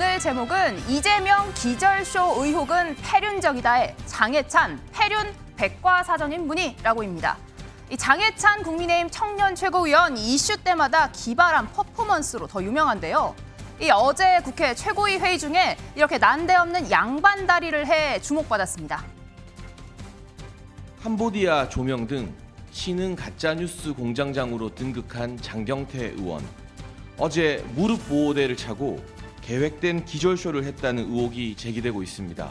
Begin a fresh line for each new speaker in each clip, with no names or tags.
오늘 제목은 이재명 기절쇼 의혹은 패륜적이다의 장해찬 패륜 백과사전인문이라고입니다. 이 장해찬 국민의힘 청년 최고위원 이슈 때마다 기발한 퍼포먼스로 더 유명한데요. 이 어제 국회 최고위 회의 중에 이렇게 난데없는 양반다리를 해 주목받았습니다.
캄보디아 조명 등 신흥 가짜뉴스 공장장으로 등극한 장경태 의원. 어제 무릎 보호대를 차고 계획된 기절쇼를 했다는 의혹이 제기되고 있습니다.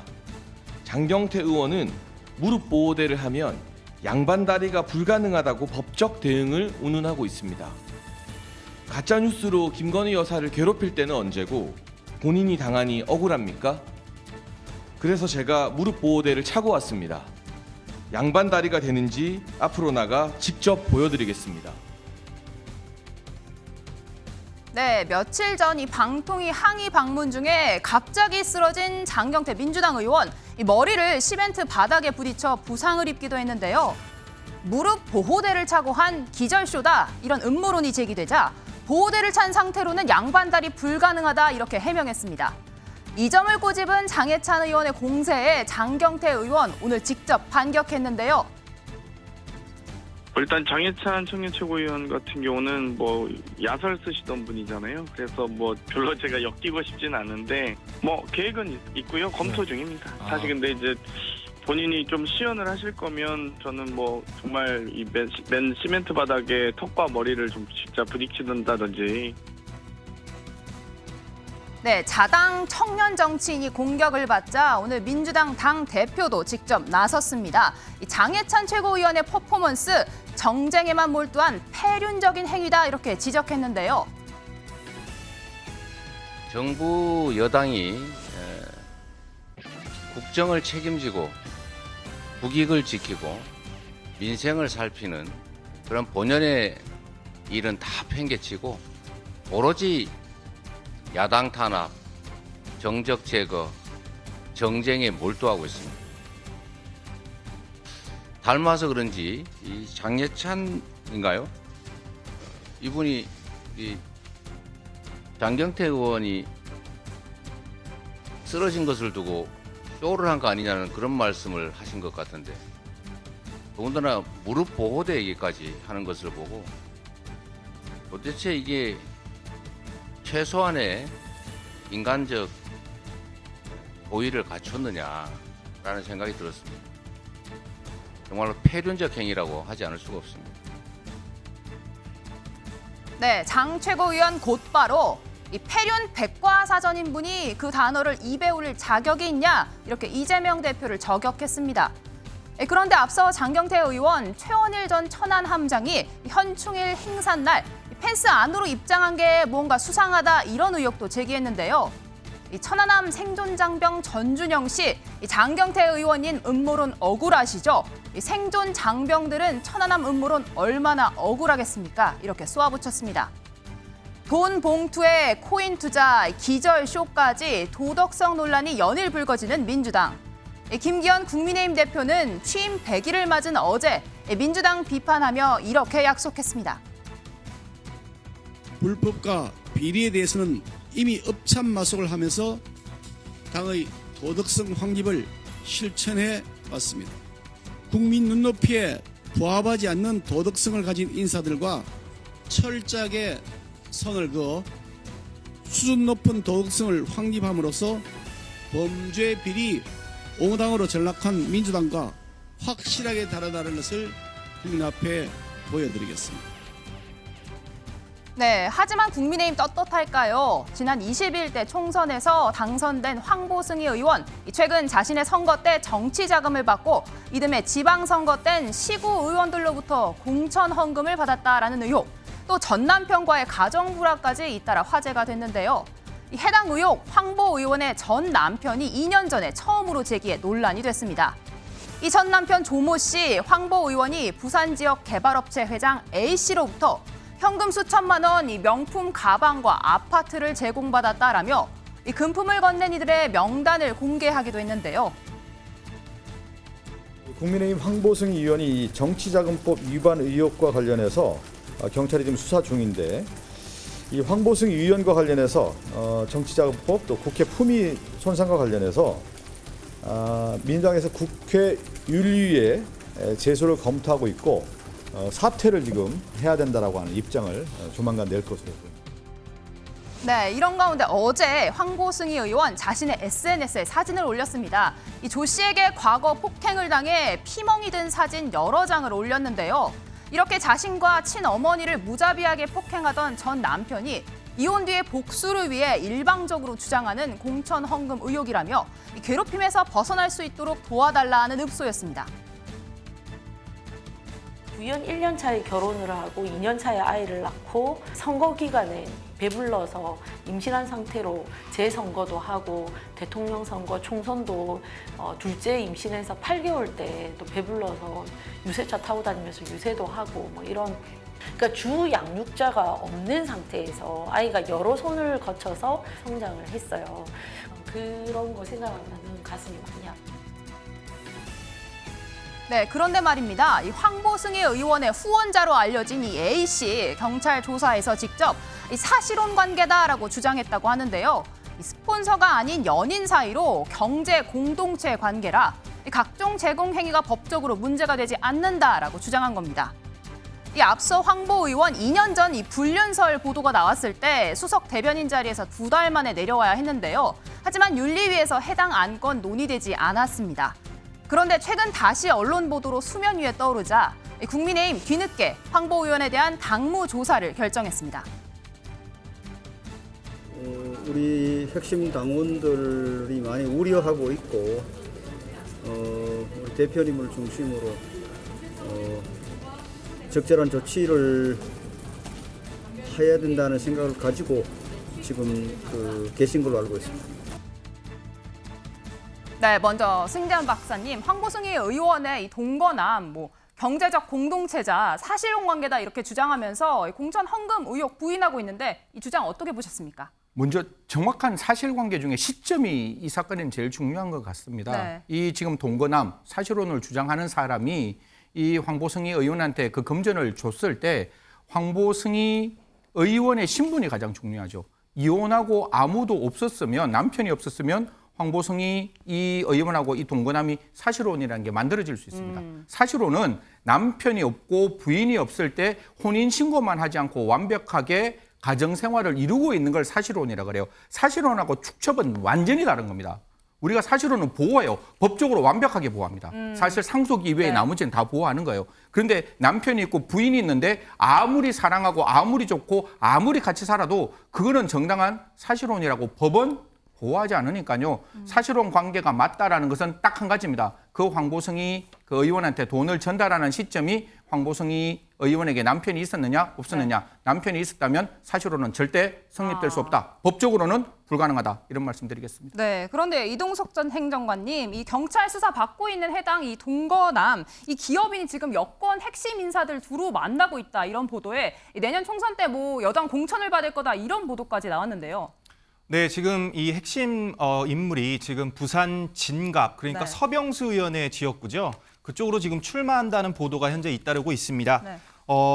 장경태 의원은 무릎 보호대를 하면 양반다리가 불가능하다고 법적 대응을 운운하고 있습니다. 가짜뉴스로 김건희 여사를 괴롭힐 때는 언제고 본인이 당하니 억울합니까? 그래서 제가 무릎 보호대를 차고 왔습니다. 양반다리가 되는지 앞으로 나가 직접 보여드리겠습니다.
네, 며칠 전 이 방통위 항의 방문 중에 갑자기 쓰러진 장경태 민주당 의원, 이 머리를 시멘트 바닥에 부딪혀 부상을 입기도 했는데요. 무릎 보호대를 차고 한 기절쇼다 이런 음모론이 제기되자 보호대를 찬 상태로는 양반다리 불가능하다 이렇게 해명했습니다. 이 점을 꼬집은 장해찬 의원의 공세에 장경태 의원 오늘 직접 반격했는데요.
일단 장해찬 청년 최고위원 같은 경우는 야설 쓰시던 분이잖아요. 그래서 별로 제가 엮이고 싶진 않은데 계획은 있고요. 검토 중입니다. 사실 근데 이제 본인이 좀 시연을 하실 거면 저는 정말 이 맨 시멘트 바닥에 턱과 머리를 좀 직접 부딪히는다든지.
네, 자당 청년 정치인이 공격을 받자 오늘 민주당 당 대표도 직접 나섰습니다. 이 장해찬 최고위원의 퍼포먼스, 정쟁에만 몰두한 패륜적인 행위다 이렇게 지적했는데요.
정부 여당이 국정을 책임지고 국익을 지키고 민생을 살피는 그런 본연의 일은 다 팽개치고 오로지 야당 탄압, 정적 제거, 정쟁에 몰두하고 있습니다. 닮아서 그런지 이 장해찬인가요? 이분이 이 장경태 의원이 쓰러진 것을 두고 쇼를 한 거 아니냐는 그런 말씀을 하신 것 같은데 더군다나 무릎 보호대 얘기까지 하는 것을 보고 도대체 이게 최소한의 인간적 고의를 갖췄느냐라는 생각이 들었습니다. 정말로 패륜적 행위라고 하지 않을 수가 없습니다.
네, 장 최고위원 곧바로 이 패륜 백과사전인분이 그 단어를 입에 올릴 자격이 있냐 이렇게 이재명 대표를 저격했습니다. 그런데 앞서 장경태 의원 최원일 전 천안함장이 현충일 행사날 펜스 안으로 입장한 게 뭔가 수상하다 이런 의혹도 제기했는데요. 이 천안함 생존장병 전준영 씨, 이 장경태 의원인 음모론 억울하시죠? 이 생존 장병들은 천안함 음모론 얼마나 억울하겠습니까? 이렇게 쏘아붙였습니다. 돈 봉투에 코인 투자, 기절쇼까지 도덕성 논란이 연일 불거지는 민주당. 김기현 국민의힘 대표는 취임 100일을 맞은 어제 민주당 비판하며 이렇게 약속했습니다.
불법과 비리에 대해서는 이미 업참마속을 하면서 당의 도덕성 확립을 실천해 왔습니다. 국민 눈높이에 부합하지 않는 도덕성을 가진 인사들과 철저하게 선을 그어 수준 높은 도덕성을 확립함으로써 범죄 비리 옹호당으로 전락한 민주당과 확실하게 다르다는 것을 국민 앞에 보여드리겠습니다.
네, 하지만 국민의힘 떳떳할까요? 지난 21대 총선에서 당선된 황보승희 의원, 최근 자신의 선거 때 정치 자금을 받고 이듬해 지방선거 땐 시구 의원들로부터 공천 헌금을 받았다라는 의혹, 또 전 남편과의 가정 불화까지 잇따라 화제가 됐는데요. 해당 의혹, 황보 의원의 전 남편이 2년 전에 처음으로 제기해 논란이 됐습니다. 이 전 남편 조모 씨, 황보 의원이 부산 지역 개발업체 회장 A 씨로부터 현금 수천만 원 이 명품 가방과 아파트를 제공받았다라며 이 금품을 건넨 이들의 명단을 공개하기도 했는데요.
국민의힘 황보승희 의원이 정치자금법 위반 의혹과 관련해서 경찰이 지금 수사 중인데 이 황보승 의원과 관련해서 정치자금법 또 국회 품위 손상과 관련해서 민주당에서 국회 윤리위에 제소를 검토하고 있고 사퇴를 지금 해야 된다라고 하는 입장을 조만간 낼 것으로 보입니다.
네, 이런 가운데 어제 황보승희 의원 자신의 SNS에 사진을 올렸습니다. 이 조 씨에게 과거 폭행을 당해 피멍이 든 사진 여러 장을 올렸는데요. 이렇게 자신과 친어머니를 무자비하게 폭행하던 전 남편이 이혼 뒤에 복수를 위해 일방적으로 주장하는 공천 헌금 의혹이라며 이 괴롭힘에서 벗어날 수 있도록 도와달라는 읍소였습니다.
부연 1년 차에 결혼을 하고 2년 차에 아이를 낳고 선거 기간에 배불러서 임신한 상태로 재선거도 하고 대통령 선거 총선도 둘째 임신해서 8개월 때 또 배불러서 유세차 타고 다니면서 유세도 하고 뭐 이런, 그러니까 주 양육자가 없는 상태에서 아이가 여러 손을 거쳐서 성장을 했어요. 그런 거 생각하면 가슴이 많이 아파요.
네, 그런데 말입니다. 이 황보승희 의원의 후원자로 알려진 이 A씨, 경찰 조사에서 직접 이 사실혼 관계다라고 주장했다고 하는데요. 이 스폰서가 아닌 연인 사이로 경제 공동체 관계라 이 각종 제공 행위가 법적으로 문제가 되지 않는다라고 주장한 겁니다. 이 앞서 황보 의원 2년 전 이 불륜설 보도가 나왔을 때 수석 대변인 자리에서 2달 만에 내려와야 했는데요. 하지만 윤리위에서 해당 안건 논의되지 않았습니다. 그런데 최근 다시 언론 보도로 수면 위에 떠오르자 국민의힘 뒤늦게 황보 의원에 대한 당무 조사를 결정했습니다.
우리 핵심 당원들이 많이 우려하고 있고 우리 대표님을 중심으로 적절한 조치를 해야 된다는 생각을 가지고 지금 계신 걸로 알고 있습니다.
네, 먼저 승재현 박사님, 황보승희 의원의 이 동거남, 경제적 공동체자, 사실혼 관계다 이렇게 주장하면서 공천 헌금 의혹 부인하고 있는데 이 주장 어떻게 보셨습니까?
먼저 정확한 사실관계 중에 시점이 이 사건에는 제일 중요한 것 같습니다.
네.
이 지금 동거남, 사실혼을 주장하는 사람이 이 황보승희 의원한테 그 금전을 줬을 때 황보승희 의원의 신분이 가장 중요하죠. 이혼하고 아무도 없었으면, 남편이 없었으면 황보승희 이 의원하고 이 동거남이 사실혼이라는 게 만들어질 수 있습니다. 사실혼은 남편이 없고 부인이 없을 때 혼인신고만 하지 않고 완벽하게 가정생활을 이루고 있는 걸 사실혼이라고 그래요. 사실혼하고 축첩은 완전히 다른 겁니다. 우리가 사실혼은 보호해요. 법적으로 완벽하게 보호합니다. 사실 상속 이외에
네.
나머지는 다 보호하는 거예요. 그런데 남편이 있고 부인이 있는데 아무리 사랑하고 아무리 좋고 아무리 같이 살아도 그거는 정당한 사실혼이라고 법은 보호하지 않으니까요. 사실혼 관계가 맞다라는 것은 딱 한 가지입니다. 그 황보승희 그 의원한테 돈을 전달하는 시점이 황보승희 의원에게 남편이 있었느냐 없었느냐. 네. 남편이 있었다면 사실혼은 절대 성립될 수 없다. 법적으로는 불가능하다. 이런 말씀드리겠습니다.
네, 그런데 이동석 전 행정관님, 이 경찰 수사 받고 있는 해당 이 동거남, 이 기업인이 지금 여권 핵심 인사들 두루 만나고 있다 이런 보도에 내년 총선 때 여당 공천을 받을 거다 이런 보도까지 나왔는데요.
네, 지금 이 핵심 인물이 지금 부산 진갑, 그러니까
네.
서병수 의원의 지역구죠. 그쪽으로 지금 출마한다는 보도가 현재 잇따르고 있습니다.
네.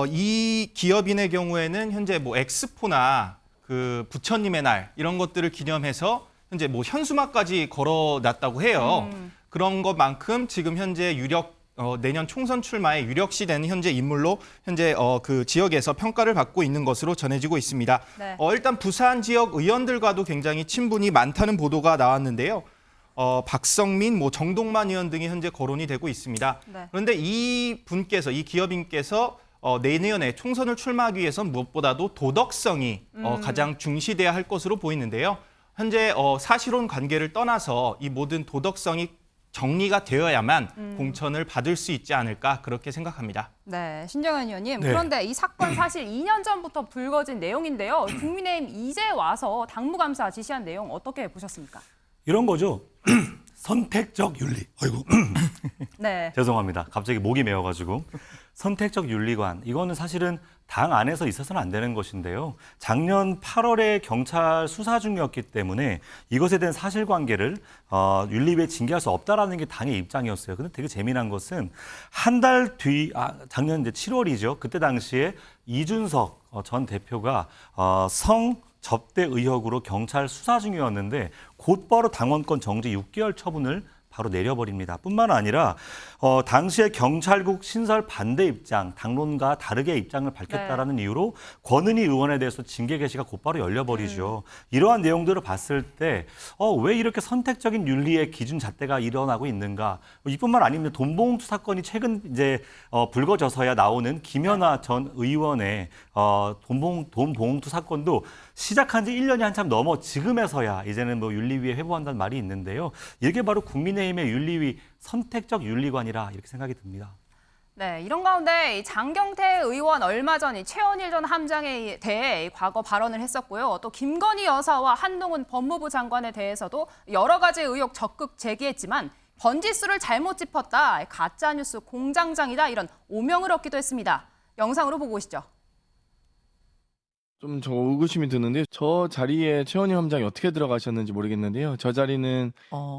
이 기업인의 경우에는 현재 엑스포나 그 부처님의 날 이런 것들을 기념해서 현재 현수막까지 걸어놨다고 해요. 그런 것만큼 지금 현재 내년 총선 출마에 유력시 되는 현재 인물로 현재 그 지역에서 평가를 받고 있는 것으로 전해지고 있습니다.
네.
일단 부산 지역 의원들과도 굉장히 친분이 많다는 보도가 나왔는데요. 박성민, 정동만 의원 등이 현재 거론이 되고 있습니다.
네.
그런데 이 기업인께서 내년에 총선을 출마하기 위해서는 무엇보다도 도덕성이 가장 중시돼야 할 것으로 보이는데요. 현재 사실혼 관계를 떠나서 이 모든 도덕성이 정리가 되어야만 공천을 받을 수 있지 않을까 그렇게 생각합니다.
네, 신정현 의원님.
네.
그런데 이 사건 사실 2년 전부터 불거진 내용인데요. 국민의힘 이제 와서 당무감사 지시한 내용 어떻게 보셨습니까?
이런 거죠. 선택적 윤리. 아이고.
네.
죄송합니다. 갑자기 목이 메어가지고. 선택적 윤리관. 이거는 사실은 당 안에서 있어서는 안 되는 것인데요. 작년 8월에 경찰 수사 중이었기 때문에 이것에 대한 사실관계를 윤리위에 징계할 수 없다라는 게 당의 입장이었어요. 근데 되게 재미난 것은 한 달 뒤, 작년 이제 7월이죠. 그때 당시에 이준석 전 대표가 접대 의혹으로 경찰 수사 중이었는데 곧바로 당원권 정지 6개월 처분을 바로 내려버립니다. 뿐만 아니라 당시에 경찰국 신설 반대 입장, 당론과 다르게 입장을 밝혔다라는 이유로 권은희 의원에 대해서 징계 게시가 곧바로 열려버리죠. 이러한 내용들을 봤을 때 왜 이렇게 선택적인 윤리의 기준 잣대가 일어나고 있는가? 이뿐만 아닙니다. 돈봉투 사건이 최근 이제 불거져서야 나오는 김연아 전 의원의 돈봉투 사건도 시작한 지 1년이 한참 넘어 지금에서야 이제는 뭐 윤리위에 회부한다는 말이 있는데요. 이게 바로 국민의힘의 윤리위 선택적 윤리관이라 이렇게 생각이 듭니다.
네, 이런 가운데 장경태 의원 얼마 전 최원일 전 함장에 대해 과거 발언을 했었고요. 또 김건희 여사와 한동훈 법무부 장관에 대해서도 여러 가지 의혹 적극 제기했지만 번지수를 잘못 짚었다, 가짜뉴스 공장장이다 이런 오명을 얻기도 했습니다. 영상으로 보고 오시죠.
좀 저 의구심이 드는데 저 자리에 최원희 함장이 어떻게 들어가셨는지 모르겠는데요. 저 자리는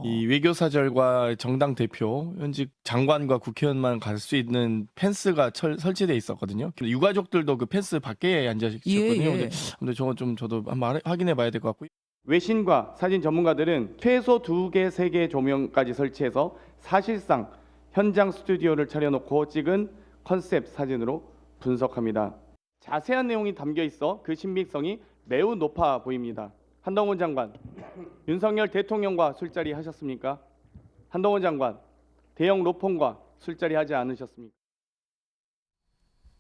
이 외교사절과 정당 대표, 현직 장관과 국회의원만 갈 수 있는 펜스가 설치돼 있었거든요. 유가족들도 그 펜스 밖에 앉아 계셨거든요. 근데 저도 한번 확인해 봐야 될 것 같고요.
외신과 사진 전문가들은 최소 2개, 3개 조명까지 설치해서 사실상 현장 스튜디오를 차려놓고 찍은 컨셉 사진으로 분석합니다. 자세한 내용이 담겨 있어 그 신빙성이 매우 높아 보입니다. 한동훈 장관, 윤석열 대통령과 술자리 하셨습니까? 한동훈 장관, 대형 로펌과 술자리 하지 않으셨습니까?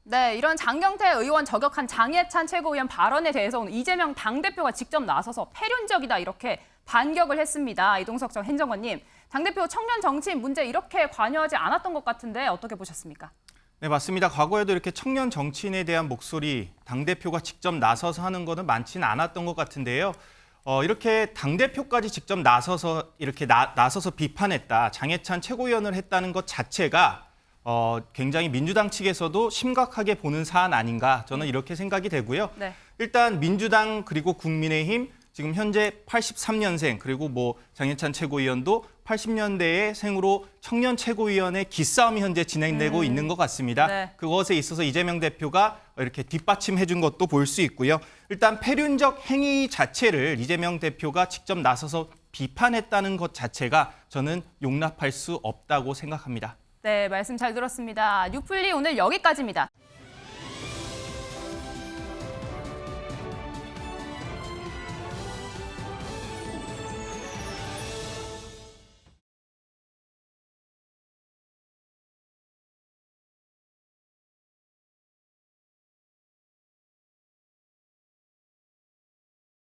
네, 이런 장경태 의원 저격한 장해찬 최고위원 발언에 대해서 오늘 이재명 당대표가 직접 나서서 패륜적이다 이렇게 반격을 했습니다. 이동석 전 행정관님, 당대표 청년 정치인 문제 이렇게 관여하지 않았던 것 같은데 어떻게 보셨습니까?
네, 맞습니다. 과거에도 이렇게 청년 정치인에 대한 목소리 당대표가 직접 나서서 하는 거는 많지는 않았던 것 같은데요. 이렇게 당대표까지 직접 나서서 이렇게 나서서 비판했다, 장해찬 최고위원을 했다는 것 자체가 굉장히 민주당 측에서도 심각하게 보는 사안 아닌가, 저는 이렇게 생각이 되고요.
네.
일단 민주당 그리고 국민의힘 지금 현재 83년생 그리고 뭐 장해찬 최고위원도 80년대의 생으로 청년 최고위원의 기싸움이 현재 진행되고 있는 것 같습니다.
네.
그것에 있어서 이재명 대표가 이렇게 뒷받침해 준 것도 볼 수 있고요. 일단 패륜적 행위 자체를 이재명 대표가 직접 나서서 비판했다는 것 자체가 저는 용납할 수 없다고 생각합니다.
네, 말씀 잘 들었습니다. 뉴플리 오늘 여기까지입니다.